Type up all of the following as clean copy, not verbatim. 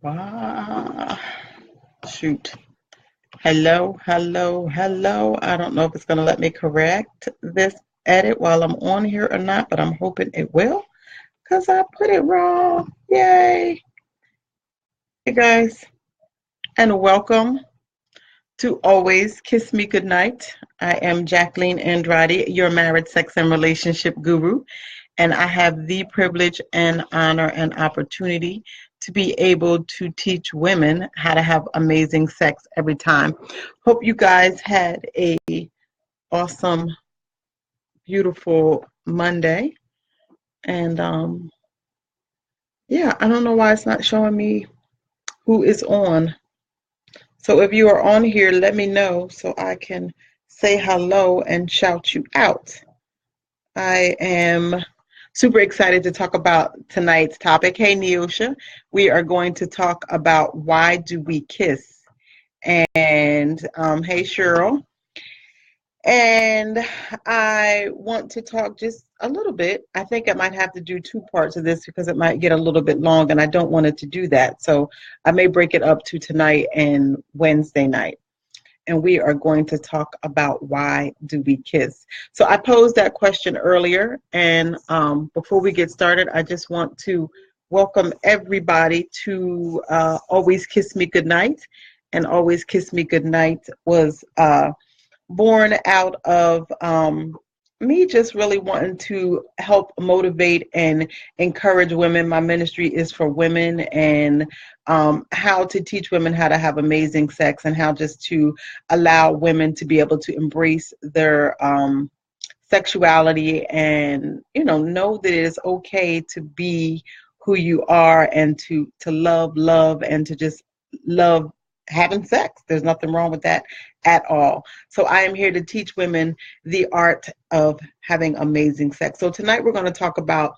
Ah, shoot. Hello, hello, hello. I don't know if it's going to let me correct this edit while I'm on here or not, but I'm hoping it will because I put it wrong. Yay. Hey guys, and welcome to Always Kiss Me Goodnight. I am Jacqueline Andrade, your married sex and relationship guru, and I have the privilege and honor and opportunity to be able to teach women how to have amazing sex every time. Hope you guys had a awesome, beautiful Monday. And yeah, I don't know why it's not showing me who is on. So if you are on here, let me know so I can say hello and shout you out. I am super excited to talk about tonight's topic. Hey, Neosha, we are going to talk about why do we kiss? And hey, Cheryl. And I want to talk just a little bit. I think I might have to do two parts of this because it might get a little bit long, and I don't want it to do that. So I may break it up to tonight and Wednesday night. And we are going to talk about why do we kiss. So I posed that question earlier, and before we get started, I just want to welcome everybody to Always Kiss Me Goodnight. And Always Kiss Me Goodnight was born out of me just really wanting to help motivate and encourage women. My ministry is for women, and how to teach women how to have amazing sex and how just to allow women to be able to embrace their sexuality and know that it is okay to be who you are and to love and to just love having sex. There's nothing wrong with that at all. So I am here to teach women the art of having amazing sex. So tonight we're going to talk about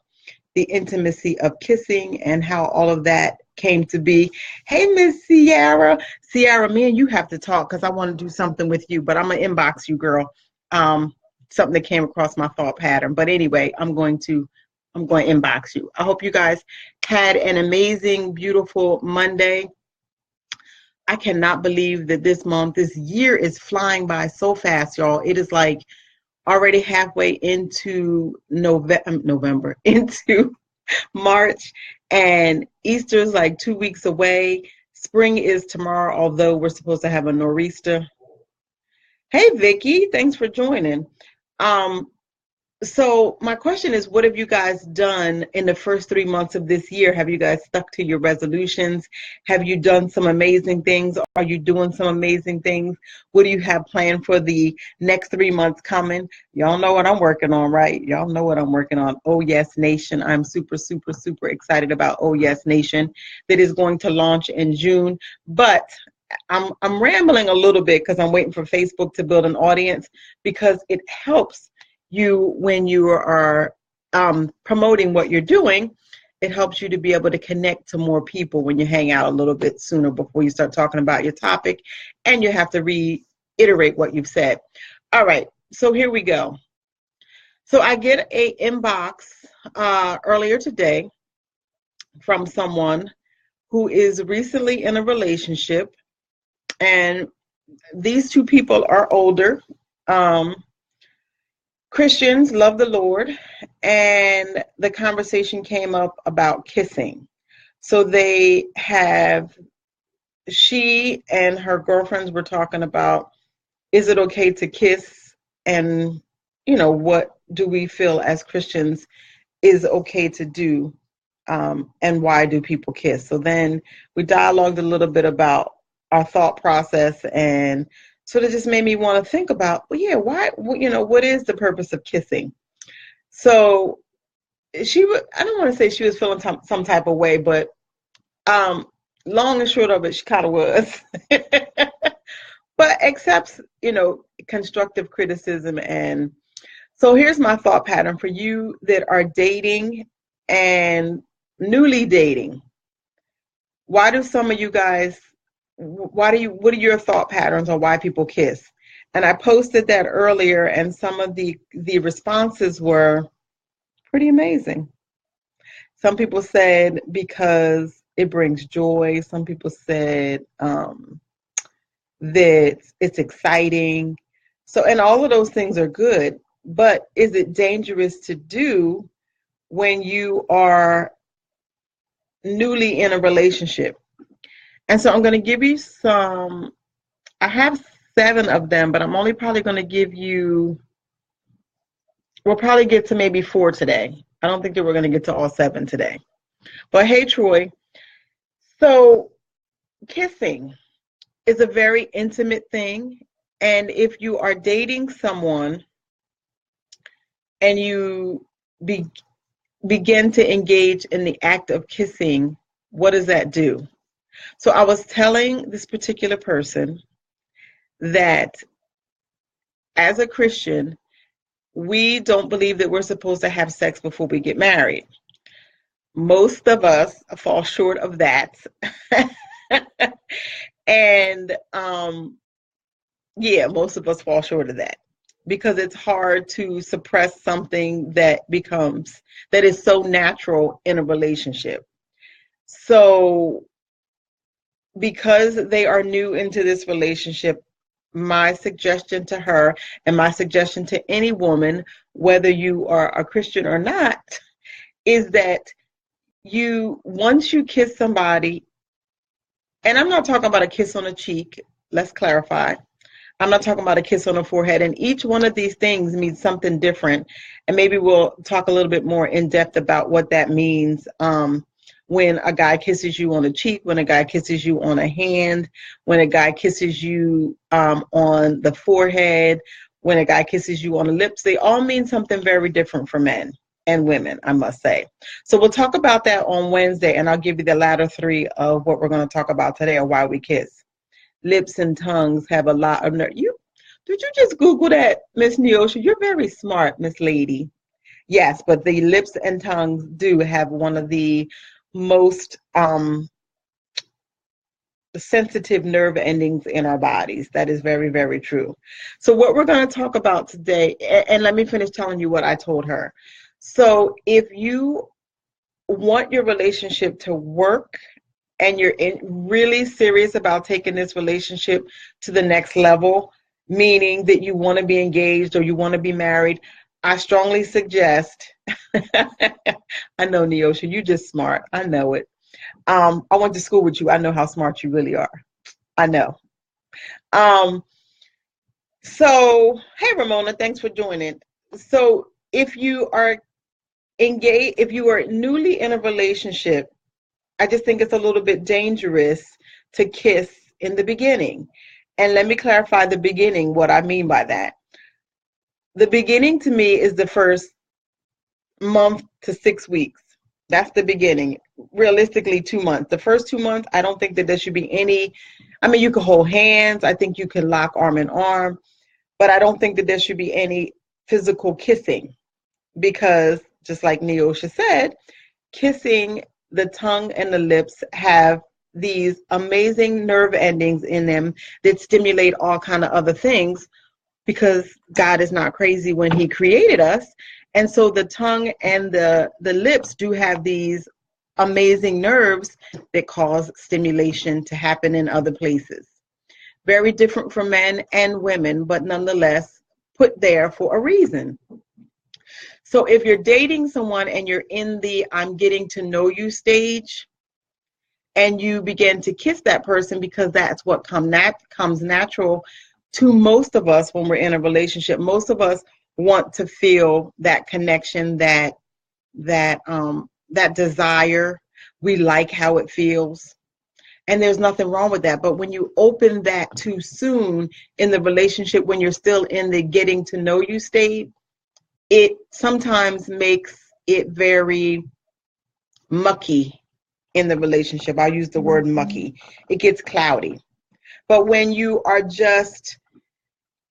the intimacy of kissing and how all of that came to be. Hey, Miss Sierra. Sierra, me and you have to talk because I want to do something with you, but I'm going to inbox you, girl. Something that came across my thought pattern. But anyway, I'm going to inbox you. I hope you guys had an amazing, beautiful Monday. I cannot believe that this year is flying by so fast, y'all. It is like already halfway into November, into March, and Easter is like 2 weeks away. Spring is tomorrow, although we're supposed to have a nor'easter. Hey, Vicky, thanks for joining. So my question is, what have you guys done in the first 3 months of this year? Have you guys stuck to your resolutions? Have you done some amazing things? Are you doing some amazing things? What do you have planned for the next 3 months coming? Y'all know what I'm working on, right? Y'all know what I'm working on. Oh Yes Nation. I'm super, super, super excited about Oh Yes Nation that is going to launch in June. But I'm rambling a little bit because I'm waiting for Facebook to build an audience, because it helps you when you are promoting what you're doing. It helps you to be able to connect to more people when you hang out a little bit sooner before you start talking about your topic, and you have to reiterate what you've said. All right, so here we go. So I get a inbox earlier today from someone who is recently in a relationship, and these two people are older. Christians, love the Lord, and the conversation came up about kissing. So she and her girlfriends were talking about, is it okay to kiss? And, what do we feel as Christians is okay to do? And why do people kiss? So then we dialogued a little bit about our thought process, and so it just made me want to think about, well, yeah, why, what is the purpose of kissing? So I don't want to say she was feeling some type of way, but long and short of it, she kind of was. But accepts, constructive criticism. And so here's my thought pattern for you that are dating and newly dating. What are your thought patterns on why people kiss? And I posted that earlier, and some of the responses were pretty amazing. Some people said because it brings joy. Some people said that it's exciting. So, and all of those things are good, but is it dangerous to do when you are newly in a relationship? And so I'm going to give you some, I have 7 of them, but I'm only probably going to give you, we'll probably get to maybe 4 today. I don't think that we're going to get to all 7 today. But hey, Troy, so kissing is a very intimate thing. And if you are dating someone and you begin to engage in the act of kissing, what does that do? So I was telling this particular person that as a Christian, we don't believe that we're supposed to have sex before we get married. Most of us fall short of that. And yeah, most of us fall short of that because it's hard to suppress something that is so natural in a relationship. So because they are new into this relationship, my suggestion to her and my suggestion to any woman, whether you are a Christian or not, is that once you kiss somebody, and I'm not talking about a kiss on the cheek, let's clarify. I'm not talking about a kiss on the forehead. And each one of these things means something different. And maybe we'll talk a little bit more in depth about what that means when a guy kisses you on the cheek, when a guy kisses you on a hand, when a guy kisses you on the forehead, when a guy kisses you on the lips. They all mean something very different for men and women, I must say. So we'll talk about that on Wednesday, and I'll give you the latter 3 of what we're going to talk about today, or why we kiss. Lips and tongues have a lot of nerve. Did you just Google that, Miss Neosha? You're very smart, Miss Lady. Yes, but the lips and tongues do have one of the most sensitive nerve endings in our bodies. That is very, very true. So what we're going to talk about today, and let me finish telling you what I told her. So if you want your relationship to work and you're really serious about taking this relationship to the next level, meaning that you want to be engaged or you want to be married, I strongly suggest, I know, Neosha, you're just smart. I know it. I went to school with you. I know how smart you really are. I know. So, hey, Ramona, thanks for joining. So if you are engaged, if you are newly in a relationship, I just think it's a little bit dangerous to kiss in the beginning. And let me clarify the beginning, what I mean by that. The beginning to me is the first month to 6 weeks. That's the beginning. Realistically, 2 months. The first 2 months, I don't think that there should be any, I mean, you can hold hands. I think you can lock arm in arm, but I don't think that there should be any physical kissing because just like Neosha said, kissing, the tongue and the lips have these amazing nerve endings in them that stimulate all kind of other things because God is not crazy when he created us. And so the tongue and the lips do have these amazing nerves that cause stimulation to happen in other places. Very different for men and women, but nonetheless put there for a reason. So if you're dating someone and you're in the I'm getting to know you stage and you begin to kiss that person because that's what comes natural to most of us when we're in a relationship. Most of us want to feel that connection, that desire. We like how it feels. And there's nothing wrong with that. But when you open that too soon in the relationship, when you're still in the getting to know you stage, it sometimes makes it very mucky in the relationship. I'll use the word mucky. It gets cloudy. But when you are just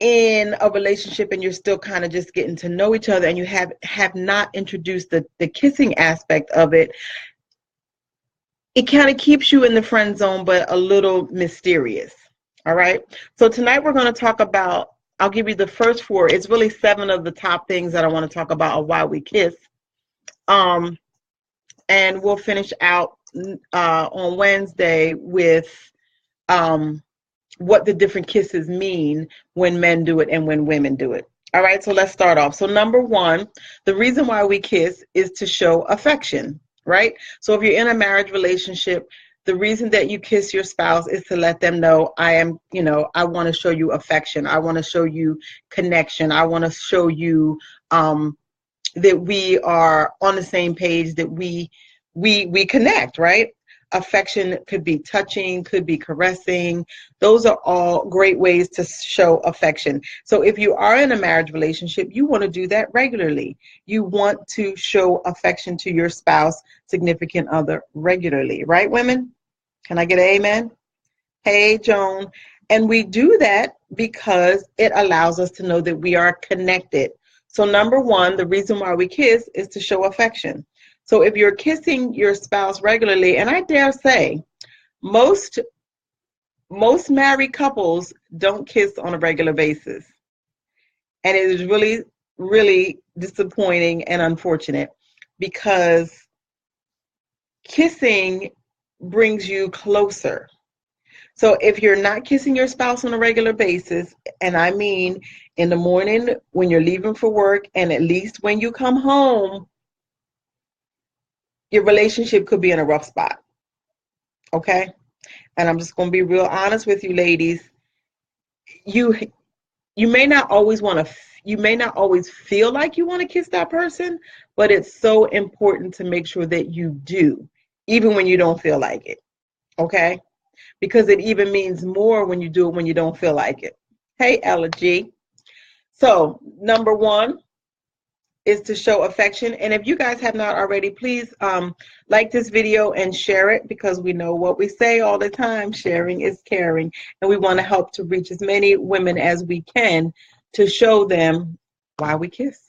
in a relationship and you're still kind of just getting to know each other and you have not introduced the kissing aspect of it, it kind of keeps you in the friend zone, but a little mysterious. All right. So tonight we're going to talk about, I'll give you the first 4. It's really 7 of the top things that I want to talk about of why we kiss. And we'll finish out on Wednesday with what the different kisses mean when men do it and when women do it. All right, so let's start off. So number one, the reason why we kiss is to show affection, right? So if you're in a marriage relationship, the reason that you kiss your spouse is to let them know, I want to show you affection. I want to show you connection. I want to show you that we are on the same page, that we connect, right? Affection could be touching, could be caressing. Those are all great ways to show affection. So if you are in a marriage relationship, you want to do that regularly. You want to show affection to your spouse, significant other regularly, right, women? Can I get an amen? Hey, Joan. And we do that because it allows us to know that we are connected. So number one, the reason why we kiss is to show affection. So if you're kissing your spouse regularly, and I dare say, most married couples don't kiss on a regular basis. And it is really, really disappointing and unfortunate, because kissing brings you closer. So if you're not kissing your spouse on a regular basis, and I mean in the morning when you're leaving for work, and at least when you come home, your relationship could be in a rough spot. Okay? And I'm just going to be real honest with you, ladies. You may not always feel like you want to kiss that person, but it's so important to make sure that you do, even when you don't feel like it. Okay? Because it even means more when you do it when you don't feel like it. Hey, Ella G. So number one is to show affection. And if you guys have not already, please like this video and share it, because we know what we say all the time, sharing is caring. And we want to help to reach as many women as we can to show them why we kiss.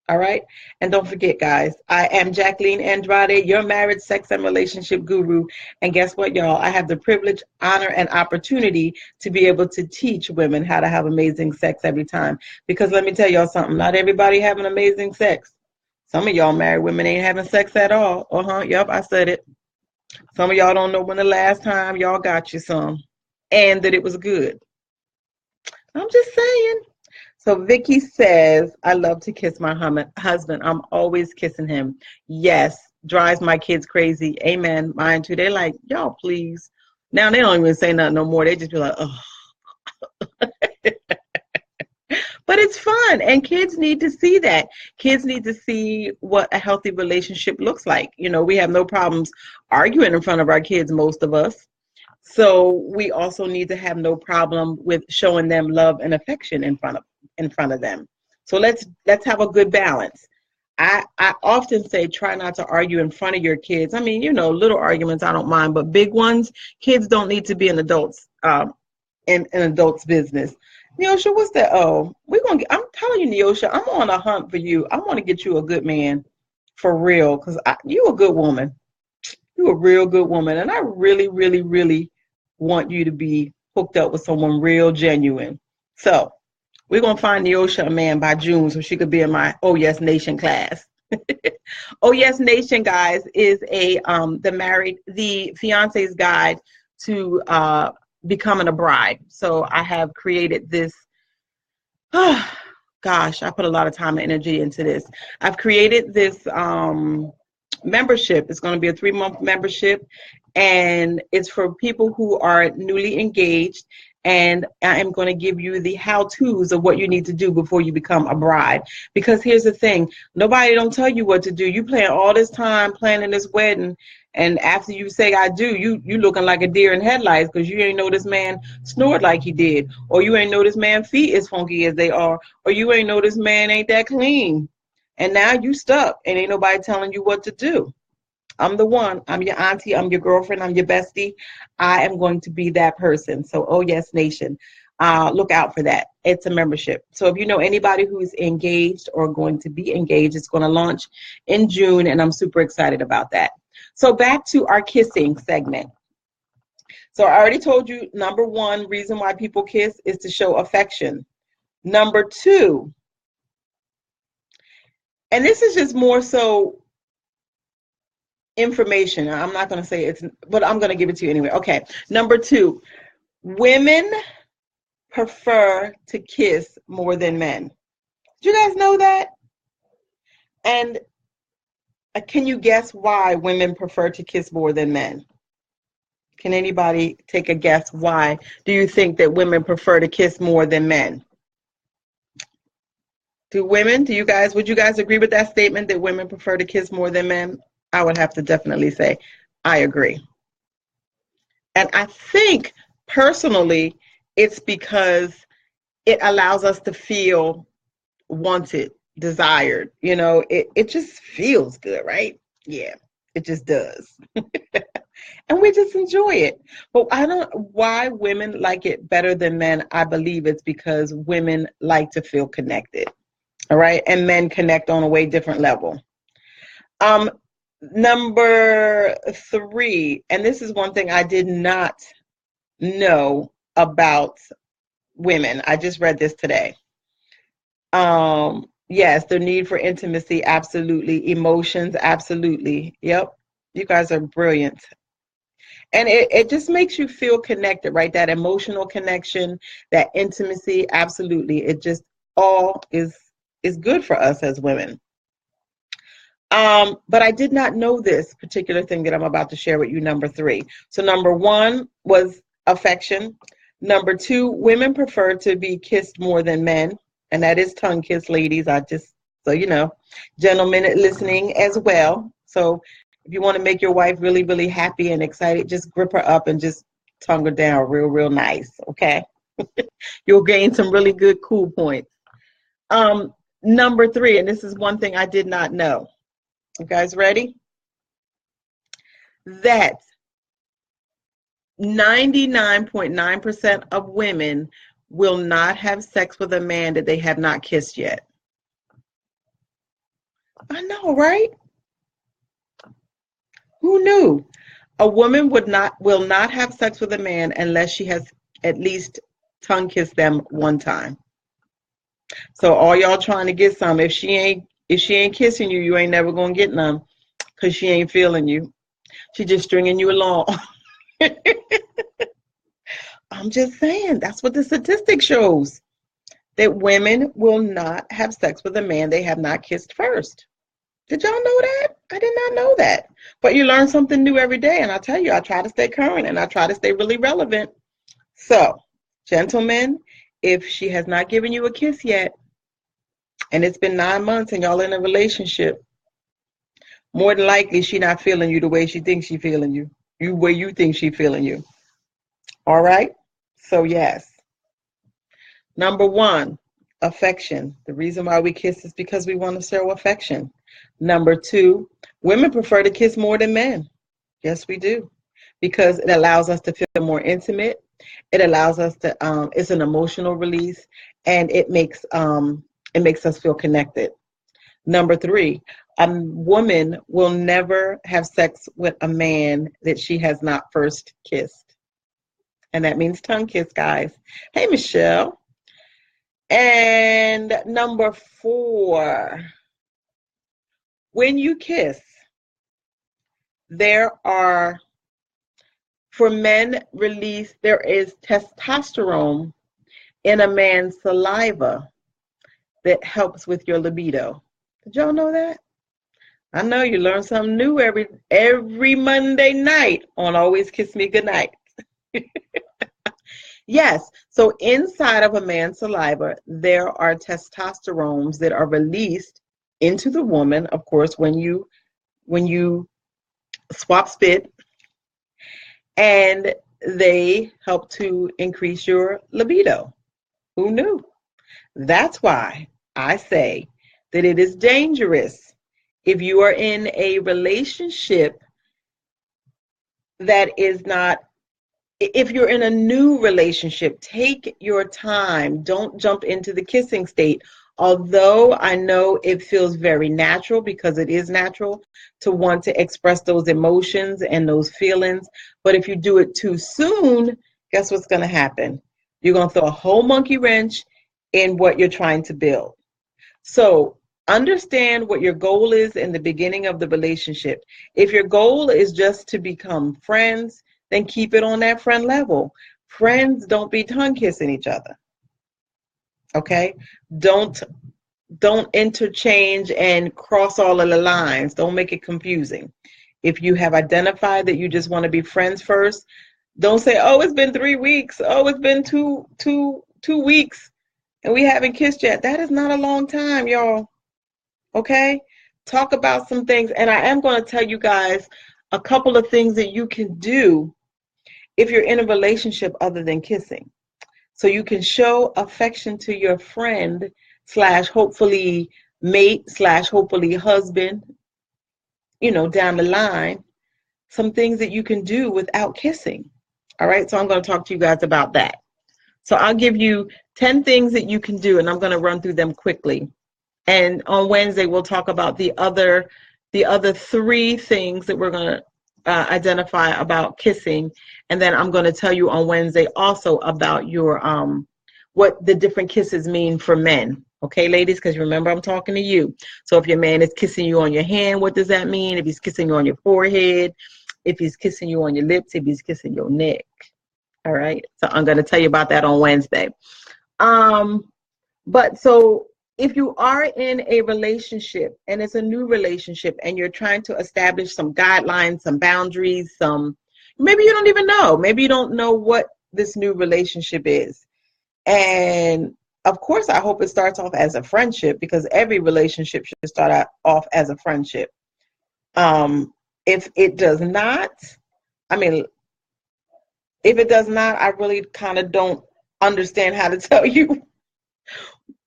All right. And don't forget, guys, I am Jacqueline Andrade, your marriage, sex, and relationship guru. And guess what, y'all? I have the privilege, honor, and opportunity to be able to teach women how to have amazing sex every time. Because let me tell y'all something, not everybody having amazing sex. Some of y'all married women ain't having sex at all. Yep, I said it. Some of y'all don't know when the last time y'all got you some and that it was good. I'm just saying. So Vicky says, I love to kiss my husband. I'm always kissing him. Yes, drives my kids crazy. Amen. Mine too. They like, y'all, please. Now they don't even say nothing no more. They just be like, oh. But it's fun, and kids need to see that. Kids need to see what a healthy relationship looks like. You know, we have no problems arguing in front of our kids, most of us. So we also need to have no problem with showing them love and affection in front of them. So let's have a good balance. I often say try not to argue in front of your kids. I mean, you know, little arguments I don't mind, but big ones, kids don't need to be in adults in adults business. Neosha, what's that? Oh, I'm telling you, Neosha, I'm on a hunt for you. I want to get you a good man for real, because you a good woman. You a real good woman, and I really, really, really want you to be hooked up with someone real genuine. So we're going to find Neosha a man by June so she could be in my Oh Yes Nation class. Oh Yes Nation, guys, is the fiance's guide to becoming a bride. So I have created this. Gosh, I put a lot of time and energy into this. I've created this membership. It's going to be a 3-month membership, and it's for people who are newly engaged. And I am going to give you the how-tos of what you need to do before you become a bride. Because here's the thing, nobody don't tell you what to do. You plan all this time planning this wedding, and after you say I do, you looking like a deer in headlights, because you ain't know this man snored like he did, or you ain't know this man feet as funky as they are, or you ain't know this man ain't that clean. And now you stuck, and ain't nobody telling you what to do. I'm the one. I'm your auntie. I'm your girlfriend. I'm your bestie. I am going to be that person. So, Oh Yes Nation, look out for that. It's a membership. So if you know anybody who's engaged or going to be engaged, it's going to launch in June, and I'm super excited about that. So back to our kissing segment. So I already told you, number one reason why people kiss is to show affection. Number two, and this is just more so information. I'm not going to say it's, but I'm going to give it to you anyway. Okay. Number 2, women prefer to kiss more than men. Did you guys know that? And can you guess why women prefer to kiss more than men? Can anybody take a guess why do you think that women prefer to kiss more than men? Would you guys agree with that statement that women prefer to kiss more than men? I would have to definitely say I agree. And I think personally it's because it allows us to feel wanted, desired. You know, it just feels good, right? Yeah, it just does. And we just enjoy it. But why women like it better than men, I believe it's because women like to feel connected. All right. And men connect on a way different level. Number 3, and this is one thing I did not know about women. I just read this today. Yes, the need for intimacy, absolutely. Emotions, absolutely. Yep. You guys are brilliant. And it just makes you feel connected, right? That emotional connection, that intimacy, absolutely. It just all is good for us as women. But I did not know this particular thing that I'm about to share with you, number 3. So number 1 was affection. Number 2, women prefer to be kissed more than men. And that is tongue kiss, ladies. So you know, gentlemen listening as well. So if you want to make your wife really, really happy and excited, just grip her up and just tongue her down real, real nice. Okay. You'll gain some really good cool points. Number 3, and this is one thing I did not know. You guys ready? That 99.9% of women will not have sex with a man that they have not kissed yet. I know, right? Who knew? A woman will not have sex with a man unless she has at least tongue kissed them one time. So all y'all trying to get some, if she ain't kissing you, you ain't never gonna get none, because she ain't feeling you. She just stringing you along. I'm just saying, that's what the statistic shows, that women will not have sex with a man they have not kissed first. Did y'all know that? I did not know that. But you learn something new every day, and I tell you, I try to stay current and I try to stay really relevant. So, gentlemen, if she has not given you a kiss yet, and it's been 9 months and y'all in a relationship, more than likely she not feeling you the way she thinks she feeling you. Where you think she feeling you. All right? So yes. Number 1, affection. The reason why we kiss is because we want to show affection. Number 2, women prefer to kiss more than men. Yes, we do. Because it allows us to feel more intimate. It allows us to, it's an emotional release, and it makes us feel connected. Number 3, a woman will never have sex with a man that she has not first kissed. And that means tongue kiss, guys. Hey, Michelle. And number 4, when you kiss, for men release, there is testosterone in a man's saliva that helps with your libido. Did y'all know that? I know you learn something new every Monday night on Always Kiss Me Goodnight. Yes, so inside of a man's saliva, there are testosterones that are released into the woman, of course, when you swap spit, and they help to increase your libido. Who knew? That's why I say that it is dangerous if you are in a relationship that is not, if you're in a new relationship, take your time. Don't jump into the kissing state. Although I know it feels very natural, because it is natural to want to express those emotions and those feelings. But if you do it too soon, guess what's going to happen? You're going to throw a whole monkey wrench in what you're trying to build. So Understand what your goal is in the beginning of the relationship. If your goal is just to become friends, then keep it on that friend level. Friends don't be tongue kissing each other. Okay? Don't interchange and cross all of the lines. Don't make it confusing. If you have identified that you just want to be friends first, don't say, "Oh, it's been 3 weeks. Oh, it's been two weeks, and we haven't kissed yet." That is not a long time, y'all. Okay? Talk about some things, and I am going to tell you guys a couple of things that you can do if you're in a relationship other than kissing. So you can show affection to your friend slash hopefully mate slash hopefully husband, down the line. Some things that you can do without kissing. All right, so I'm going to talk to you guys about that. So I'll give you 10 things that you can do, and I'm going to run through them quickly. And on Wednesday, we'll talk about the other 3 things that we're going to identify about kissing. And then I'm going to tell you on Wednesday also about your what the different kisses mean for men. Okay, ladies, because remember, I'm talking to you. So if your man is kissing you on your hand, what does that mean? If he's kissing you on your forehead, if he's kissing you on your lips, if he's kissing your neck. All right, so I'm going to tell you about that on Wednesday. But so if you are in a relationship and it's a new relationship and you're trying to establish some guidelines, some boundaries, maybe you don't even know. Maybe you don't know what this new relationship is. And of course, I hope it starts off as a friendship, because every relationship should start off as a friendship. If it does not, I really kind of don't understand how to tell you.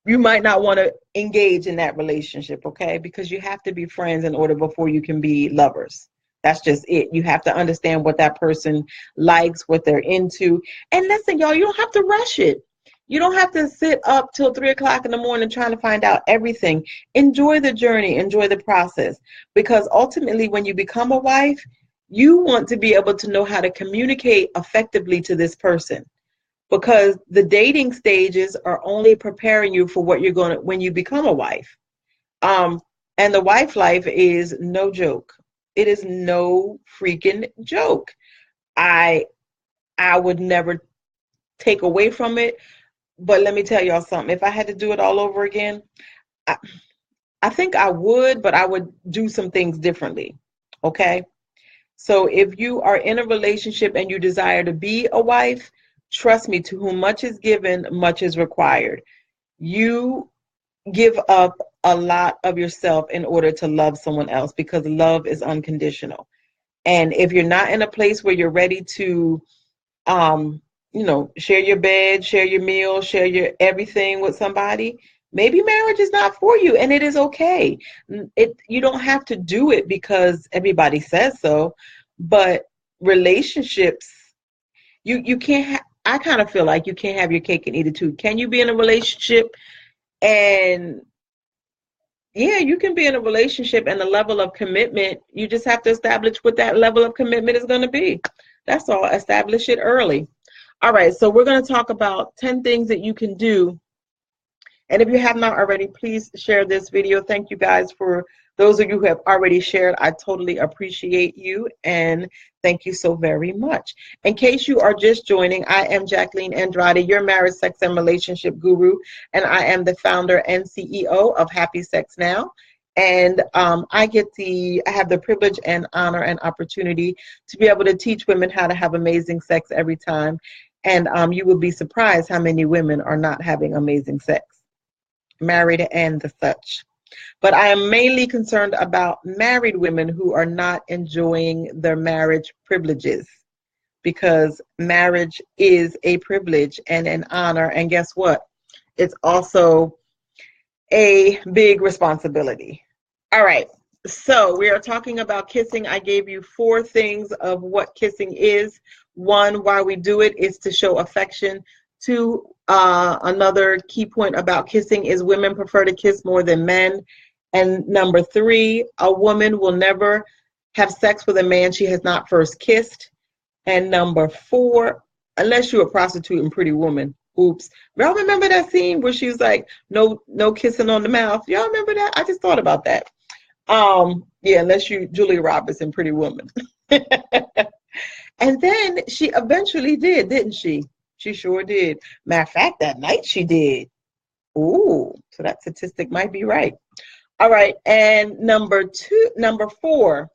You might not want to engage in that relationship, okay? Because you have to be friends in order before you can be lovers. That's just it. You have to understand what that person likes, what they're into. And listen, y'all, you don't have to rush it. You don't have to sit up till 3 o'clock in the morning trying to find out everything. Enjoy the journey, enjoy the process. Because ultimately, when you become a wife, you want to be able to know how to communicate effectively to this person. Because the dating stages are only preparing you for what you're going to, when you become a wife. And the wife life is no joke. It is no freaking joke. I would never take away from it. But let me tell y'all something. If I had to do it all over again, I think I would, but I would do some things differently. Okay? So if you are in a relationship and you desire to be a wife, trust me, to whom much is given, much is required. You give up a lot of yourself in order to love someone else, because love is unconditional. And if you're not in a place where you're ready to, share your bed, share your meal, share your everything with somebody, maybe marriage is not for you, and it is okay. You don't have to do it because everybody says so, but relationships, you can't I kind of feel like you can't have your cake and eat it too. Can you be in a relationship? And yeah, you can be in a relationship, and the level of commitment, you just have to establish what that level of commitment is going to be. That's all. Establish it early. All right, so we're going to talk about 10 things that you can do. And if you have not already, please share this video. Thank you guys for those of you who have already shared. I totally appreciate you, and thank you so very much. In case you are just joining, I am Jacqueline Andrade, your marriage, sex, and relationship guru, and I am the founder and CEO of Happy Sex Now. And I have the privilege and honor and opportunity to be able to teach women how to have amazing sex every time. And you will be surprised how many women are not having amazing sex, married and the such. But I am mainly concerned about married women who are not enjoying their marriage privileges, because marriage is a privilege and an honor. And guess what? It's also a big responsibility. All right. So we are talking about kissing. I gave you 4 things of what kissing is. 1, why we do it is to show affection. 2, another key point about kissing is women prefer to kiss more than men. And number 3, a woman will never have sex with a man she has not first kissed. And number 4, unless you're a prostitute and pretty woman, Oops. Y'all remember that scene where she was like, no kissing on the mouth? Y'all remember that? I just thought about that. Yeah, unless you Julia Roberts in Pretty Woman. And then she eventually did, didn't she? She sure did. Matter of fact, that night she did. Ooh, so that statistic might be right. All right, and number 4,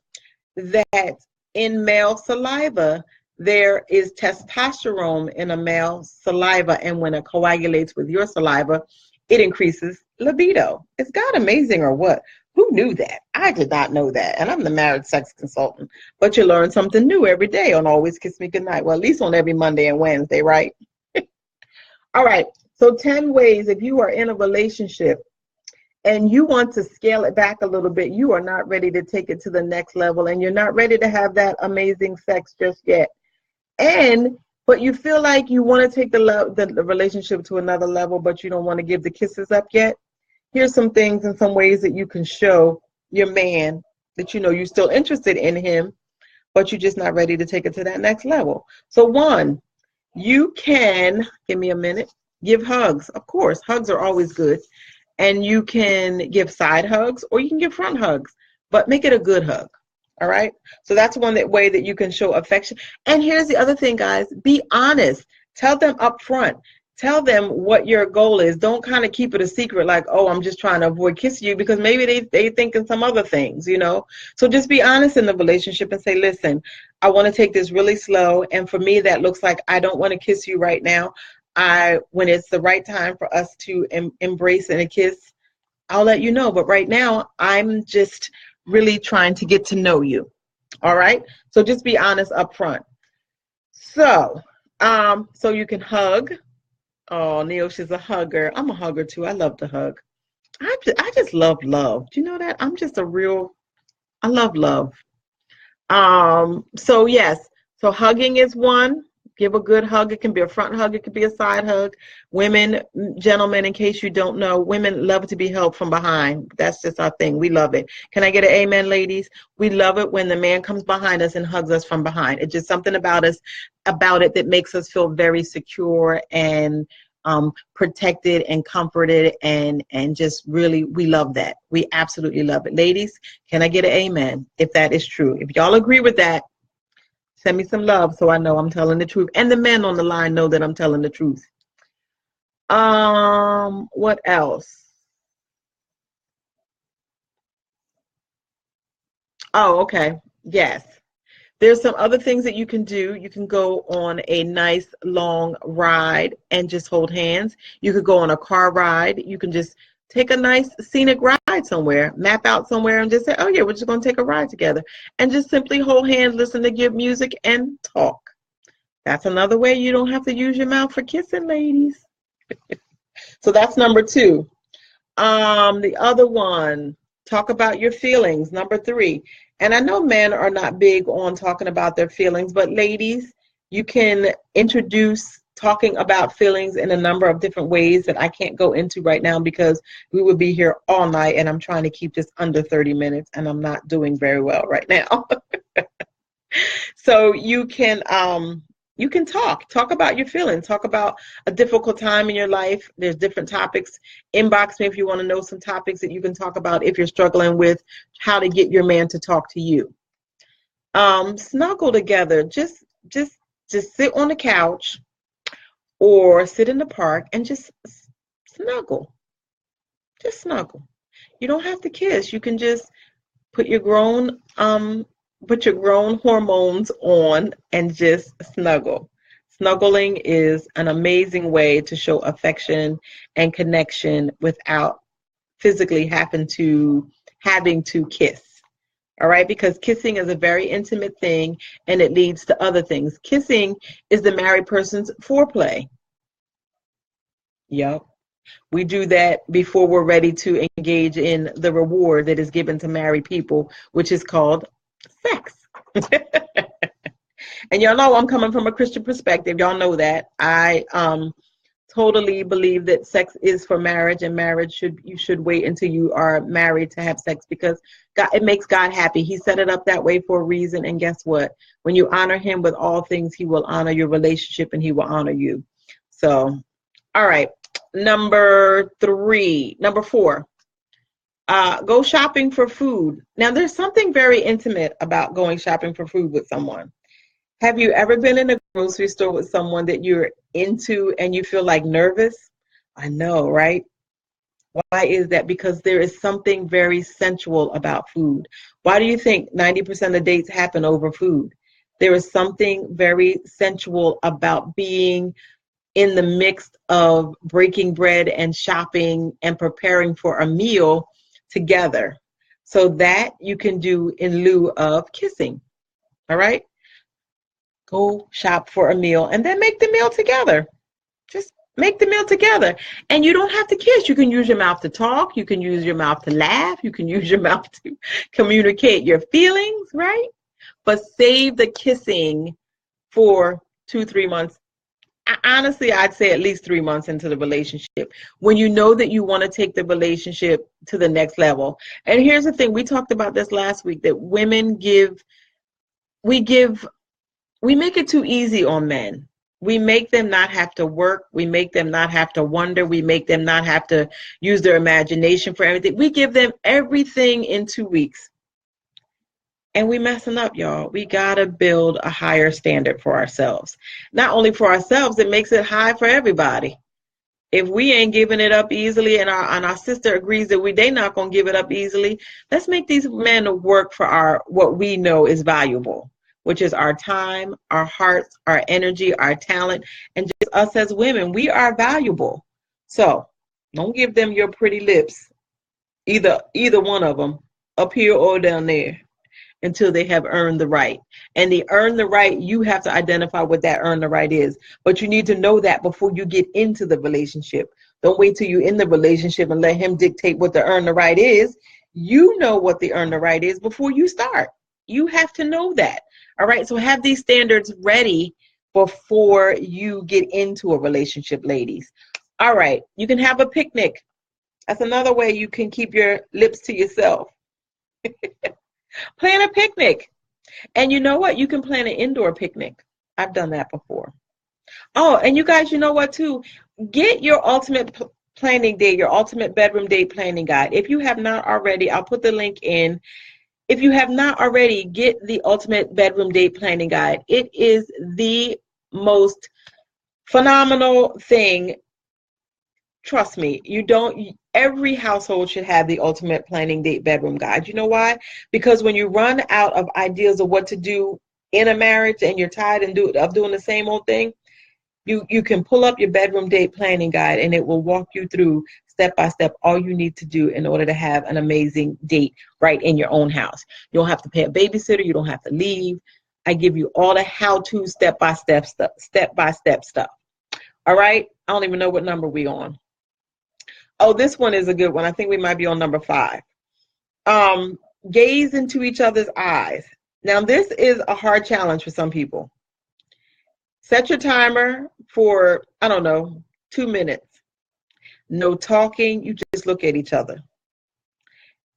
that in male saliva, there is testosterone in a male saliva, and when it coagulates with your saliva, it increases libido. Is God amazing or what? Who knew that? I did not know that, and I'm the marriage sex consultant. But you learn something new every day on Always Kiss Me Goodnight. Well, at least on every Monday and Wednesday, right? All right, so 10 ways if you are in a relationship and you want to scale it back a little bit, you are not ready to take it to the next level, and you're not ready to have that amazing sex just yet. But you feel like you want to take the relationship to another level, but you don't want to give the kisses up yet. Here's some things and some ways that you can show your man that you know you're still interested in him, but you're just not ready to take it to that next level. So 1, you can, give me a minute, give hugs. Of course, hugs are always good. And you can give side hugs or you can give front hugs, but make it a good hug. All right. So that's one way that you can show affection. And here's the other thing, guys. Be honest. Tell them up front. Tell them what your goal is. Don't kind of keep it a secret like, oh, I'm just trying to avoid kissing you, because maybe they thinking some other things, you know. So just be honest in the relationship and say, listen, I want to take this really slow. And for me, that looks like I don't want to kiss you right now. When it's the right time for us to embrace and a kiss, I'll let you know. But right now, I'm just really trying to get to know you. All right. So just be honest up front. So you can hug. Oh, Neil, she's a hugger. I'm a hugger too. I love to hug. I just love love. Do you know that? I love love. So yes. So hugging is one. Give a good hug. It can be a front hug. It could be a side hug. Women, gentlemen, in case you don't know, women love to be held from behind. That's just our thing. We love it. Can I get an amen, ladies? We love it when the man comes behind us and hugs us from behind. It's just something about it that makes us feel very secure and protected and comforted, and just really, we love that. We absolutely love it. Ladies, can I get an amen if that is true? If y'all agree with that, send me some love so I know I'm telling the truth. And the men on the line know that I'm telling the truth. What else? Oh, okay. Yes. There's some other things that you can do. You can go on a nice long ride and just hold hands. You could go on a car ride. You can just take a nice scenic ride somewhere, map out somewhere and just say, oh yeah, we're just going to take a ride together. And just simply hold hands, listen to good music, and talk. That's another way you don't have to use your mouth for kissing, ladies. So that's number 2. The other one, talk about your feelings. Number 3. And I know men are not big on talking about their feelings, but ladies, you can introduce talking about feelings in a number of different ways that I can't go into right now because we would be here all night, and I'm trying to keep this under 30 minutes, and I'm not doing very well right now. So you can talk about your feelings, talk about a difficult time in your life. There's different topics. Inbox me if you want to know some topics that you can talk about if you're struggling with how to get your man to talk to you. Snuggle together. Just sit on the couch or sit in the park and just snuggle. Just snuggle. You don't have to kiss. You can just put your grown hormones on and just snuggle. Snuggling is an amazing way to show affection and connection without physically having to kiss. All right, because kissing is a very intimate thing and it leads to other things. Kissing is the married person's foreplay. Yep. We do that before we're ready to engage in the reward that is given to married people, which is called sex. And y'all know I'm coming from a Christian perspective. Y'all know that. I totally believe that sex is for marriage, and you should wait until you are married to have sex, because it makes God happy. He set it up that way for a reason, and guess what? When you honor him with all things, he will honor your relationship and he will honor you. So All right. Number 4. Go shopping for food. Now, there's something very intimate about going shopping for food with someone. Have you ever been in a grocery store with someone that you're into and you feel like nervous? I know, right? Why is that? Because there is something very sensual about food. Why do you think 90% of dates happen over food? There is something very sensual about being in the mix of breaking bread and shopping and preparing for a meal together. So that you can do in lieu of kissing. All right? Go shop for a meal and then make the meal together. Just make the meal together. And you don't have to kiss. You can use your mouth to talk. You can use your mouth to laugh. You can use your mouth to communicate your feelings, right? But save the kissing for 2-3 months. Honestly, I'd say at least 3 months into the relationship, when you know that you want to take the relationship to the next level. And here's the thing, we talked about this last week, that women we make it too easy on men. We make them not have to work. We make them not have to wonder. We make them not have to use their imagination for everything. We give them everything in 2 weeks. And we messing up, y'all. We got to build a higher standard for ourselves. Not only for ourselves, it makes it high for everybody. If we ain't giving it up easily and our sister agrees that they not going to give it up easily, let's make these men work for what we know is valuable, which is our time, our hearts, our energy, our talent, and just us as women. We are valuable. So don't give them your pretty lips, either one of them, up here or down there, until they have earned the right. And they earn the right, you have to identify what that earn the right is. But you need to know that before you get into the relationship. Don't wait till you're in the relationship and let him dictate what the earn the right is. You know what the earn the right is before you start. You have to know that. All right, so have these standards ready before you get into a relationship, ladies. All right, you can have a picnic. That's another way you can keep your lips to yourself. Plan a picnic. And you know what? You can plan an indoor picnic. I've done that before. Oh, and you guys, you know what, too? Get your ultimate planning date, your ultimate bedroom date planning guide. If you have not already, I'll put the link in. If you have not already, get the ultimate bedroom date planning guide. It is the most phenomenal thing. Trust me, every household should have the ultimate planning date bedroom guide. You know why? Because when you run out of ideas of what to do in a marriage and you're tired of doing the same old thing, you can pull up your bedroom date planning guide and it will walk you through step by step all you need to do in order to have an amazing date right in your own house. You don't have to pay a babysitter. You don't have to leave. I give you all the how-to step-by-step stuff. All right? I don't even know what number we on. Oh, this one is a good one. I think we might be on number 5. Gaze into each other's eyes. Now, this is a hard challenge for some people. Set your timer for, 2 minutes. No talking. You just look at each other.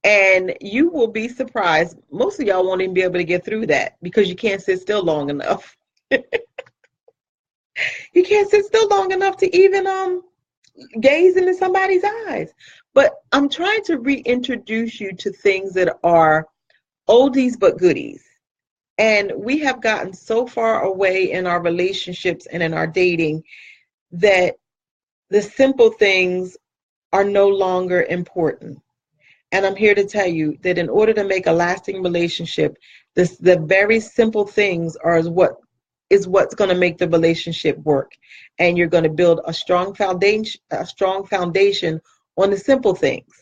And you will be surprised. Most of y'all won't even be able to get through that because you can't sit still long enough. You can't sit still long enough to even gaze into somebody's eyes. But I'm trying to reintroduce you to things that are oldies but goodies. And we have gotten so far away in our relationships and in our dating that the simple things are no longer important. And I'm here to tell you that in order to make a lasting relationship, the very simple things is what's going to make the relationship work. And you're going to build a strong foundation on the simple things.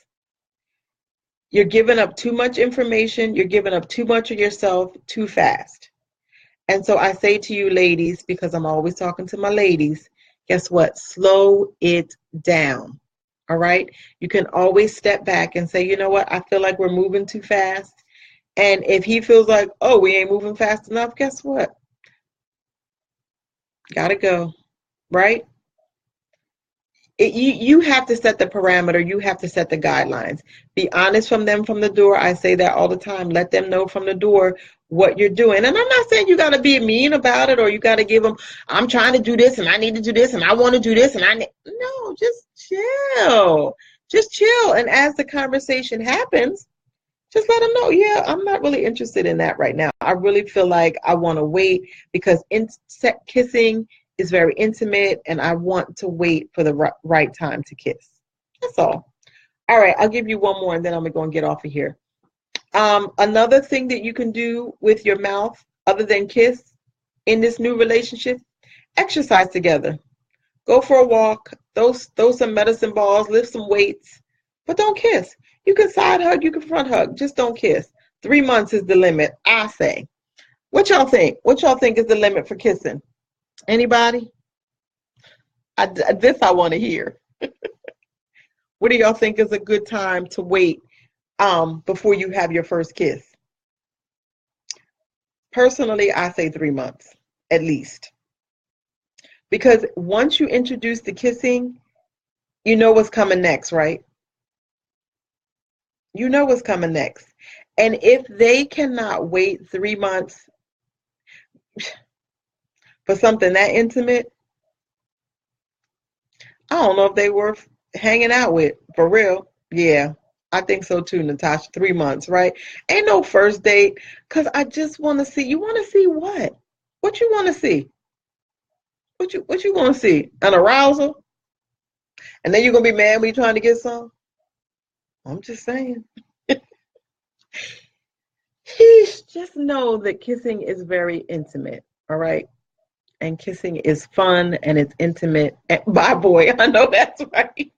You're giving up too much information. You're giving up too much of yourself too fast. And so I say to you ladies, because I'm always talking to my ladies, guess what? Slow it down. All right? You can always step back and say, you know what? I feel like we're moving too fast. And if he feels like, oh, we ain't moving fast enough, guess what? Gotta go, right? You have to set the parameter. You have to set the guidelines. Be honest from them from the door. I say that all the time. Let them know from the door what you're doing. And I'm not saying you got to be mean about it, or you got to give them, I'm trying to do this and I need to do this and I want to do this and no, just chill. Just chill. And as the conversation happens, just let them know, yeah, I'm not really interested in that right now. I really feel like I want to wait because kissing is very intimate and I want to wait for the right time to kiss. That's all. All right, I'll give you one more and then I'm going to get off of here. Another thing that you can do with your mouth other than kiss in this new relationship, exercise together. Go for a walk, throw some medicine balls, lift some weights, but don't kiss. You can side hug, you can front hug, just don't kiss. 3 months is the limit, I say. What y'all think? What y'all think is the limit for kissing? Anybody? This I want to hear. What do y'all think is a good time to wait before you have your first kiss? Personally, I say 3 months, at least. Because once you introduce the kissing, you know what's coming next, right? You know what's coming next. And if they cannot wait 3 months for something that intimate, I don't know if they were hanging out with, for real. Yeah, I think so too, Natasha. 3 months, right? Ain't no first date, because I just want to see. You want to see what? What you want to see? What you want to see? An arousal? And then you're going to be mad when you're trying to get some? I'm just saying. Just know that kissing is very intimate, all right? And kissing is fun and it's intimate. And, bye, boy, I know that's right.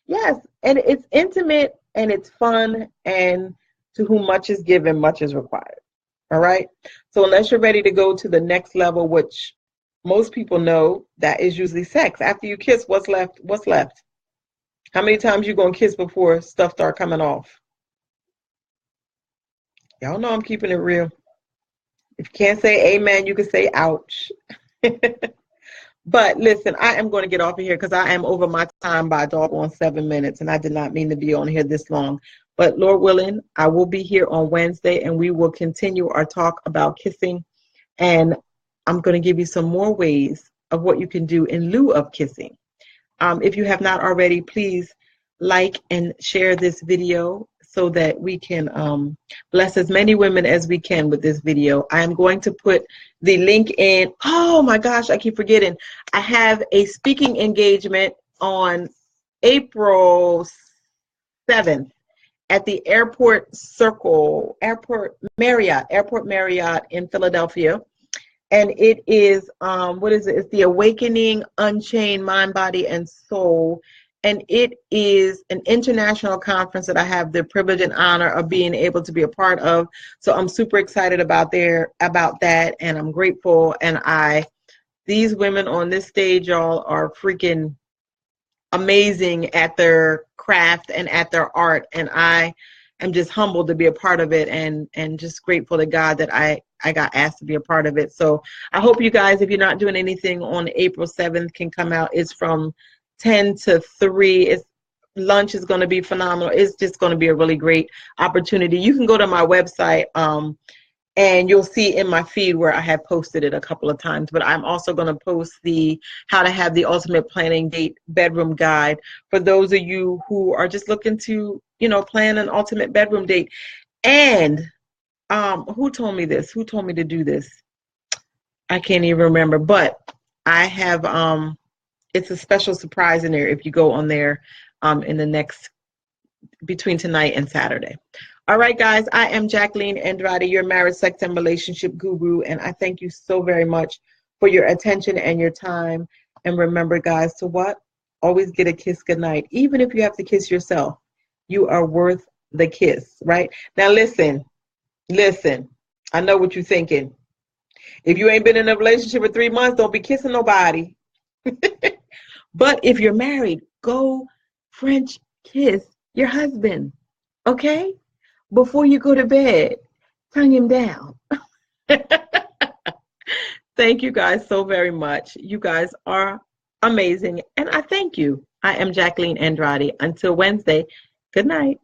Yes, and it's intimate and it's fun, and to whom much is given, much is required, all right? So unless you're ready to go to the next level, which most people know, that is usually sex. After you kiss, what's left? What's left? How many times you going to kiss before stuff start coming off? Y'all know I'm keeping it real. If you can't say amen, you can say ouch. But listen, I am going to get off of here because I am over my time by a doggone 7 minutes, and I did not mean to be on here this long. But Lord willing, I will be here on Wednesday, and we will continue our talk about kissing. And I'm going to give you some more ways of what you can do in lieu of kissing. If you have not already, please like and share this video so that we can bless as many women as we can with this video. I am going to put the link in. Oh my gosh, I keep forgetting. I have a speaking engagement on April 7th at the Airport Marriott in Philadelphia. And it is, what is it? It's the Awakening Unchained Mind, Body, and Soul. And it is an international conference that I have the privilege and honor of being able to be a part of. So I'm super excited about that, and I'm grateful. And these women on this stage, y'all, are freaking amazing at their craft and at their art. And I am just humbled to be a part of it, and just grateful to God that I got asked to be a part of it. So I hope you guys, if you're not doing anything on April 7th, can come out. It's from 10 to 3. Lunch is going to be phenomenal. It's just going to be a really great opportunity. You can go to my website and you'll see in my feed where I have posted it a couple of times. But I'm also going to post the How to Have the Ultimate Planning Date Bedroom Guide for those of you who are just looking to, plan an ultimate bedroom date. And who told me this? Who told me to do this? I can't even remember. But I have it's a special surprise in there if you go on there in the next, between tonight and Saturday. All right, guys, I am Jacqueline Andrade, your marriage, sex, and relationship guru, and I thank you so very much for your attention and your time. And remember, guys, to what? Always get a kiss goodnight. Even if you have to kiss yourself, you are worth the kiss, right? Now, listen, I know what you're thinking. If you ain't been in a relationship for 3 months, don't be kissing nobody. But if you're married, go French kiss your husband, okay? Before you go to bed, tongue him down. Thank you guys so very much. You guys are amazing, and I thank you. I am Jacqueline Andrade. Until Wednesday, good night.